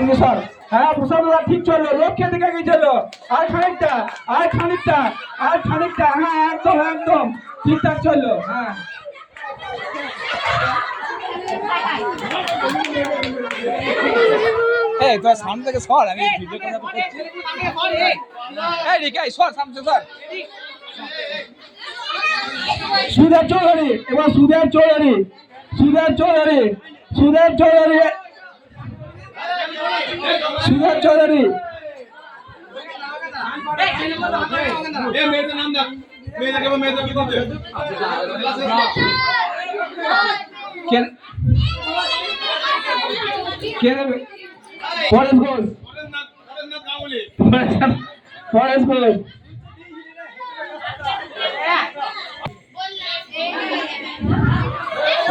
এদিকে সর। হ্যাঁ প্রসাদ ঠিক চললো, লক্ষ্যের দিকে এগিয়ে চললো। আর খানিকটা, আর খানিকটা, আর খানিকটা। হ্যাঁ একদম একদম ঠিকঠাক চললো। হ্যাঁ এই তোর সামনে থেকে সর, আমি ভিডিও কথা করছি। এই রিকা সর, সামনে সর। সুধীর চৌধুরী, এবার সুধীর চৌধুরী, সুধীর চৌধুরী, সুধীর চৌধুরী, সুধীর চৌধুরী। পরেশ ঘোষ, পরেশ ঘোষ।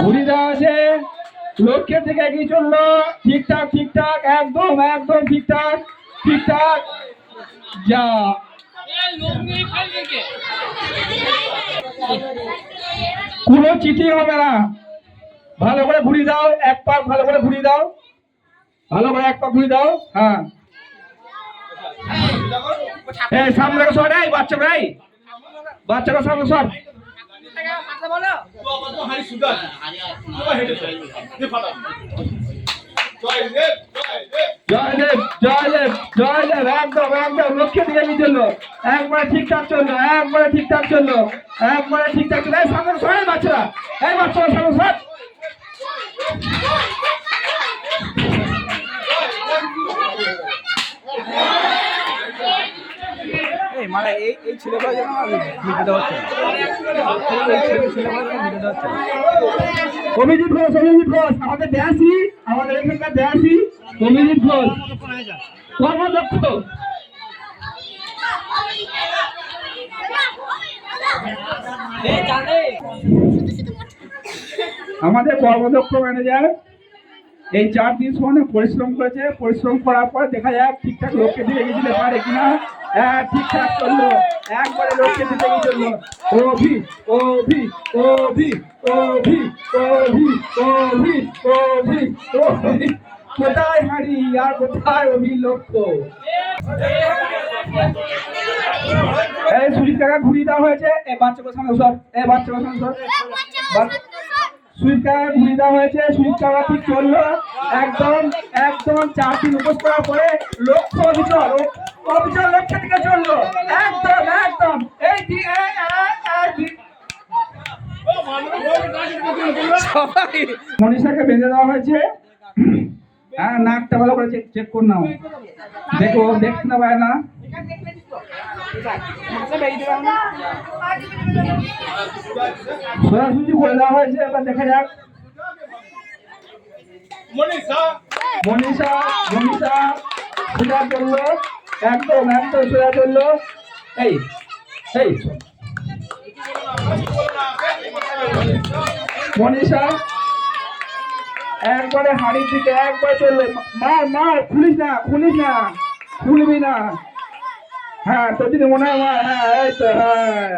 ঘুরি দেওয়া আছে, লক্ষ্যের থেকে এগিয়ে চললো। ঠিকঠাক ঠিকঠাক একদম একদম ঠিকঠাক ঠিকঠাক। যা কোনো চিঠি হবে না, ভালো করে ঘুরি দাও, এক পা ভালো করে ঘুরি দাও, ভালো করে এক পা ঘুরি দাও। হ্যাঁ এই সামনে সর, এই বাচ্চা ভাই, বাচ্চারা সামনে সর। জয়দেব জয়দেব জয়দেব, একদম একদম লক্ষ্যের দিকে এগিয়ে চললো। একবারে ঠিকঠাক চললো, একবারে ঠিকঠাক চললো, একবারে ঠিকঠাক চললো। এই সামনে সর, এই বাচ্চারা, এই বাচ্চারা সামনে সর। এই মানে এই ছেলেগুলো যেন ভিডিওটা হচ্ছে, অভিজিৎ ঘোষ, অভিজিৎ ঘোষ আমাদের দেয়াসি, আমাদের এখানকার দেয়াসি অভিজিৎ ঘোষ কর্মদক্ষ। আমাদের কর্মদক্ষ ম্যানেজার এই 4 দিন সময় পরিশ্রম করেছে, পরিশ্রম করার পর দেখা যাক ঠিকঠাক লক্ষ্যে দিকে এগিয়ে দিতে পারে কিনা। হ্যাঁ ঠিকঠাক চললো, একবারে লক্ষ্যে দিতে এগিয়ে চললো। অভি অভি অভি অভি অভি অভি অভি অভি, কোথায় হারি আর কোথায় অভি লক্ষ্য। এই সুজিত কাকা ঘুরিয়ে দেওয়া হয়েছে, এই বাচ্চাকে সামনে সর, এই বাচ্চাকে সামনে সর। সুইট কাকা ঘুরিয়ে দেওয়া হয়েছে, সুইট কাকা ঠিক চললো। একদম একদম 4 দিন উপোস করার পরে লক্ষ্য অবিচল, অবিচল লক্ষ্যের দিকে চললো। একদম একদম এই মনীষাকে বেঁধে দেওয়া হয়েছে। হ্যাঁ নাকটা ভালো করে চেক কর নাও, দেখো দেখতে না পায় না। সোজাসুজি করে দেওয়া হয়েছে, এবার দেখা যাক। মনীষা মনীষা সোজা চললো, একদম একদম সোজা চললো। এই এই মনীষা একবারে হাড়ির দিকে একবারে চললো। মার মার, খুলিস না খুলিস না, খুলবি না। হ্যাঁ তোর যদি মনে হয়, হ্যাঁ এই তো, হ্যাঁ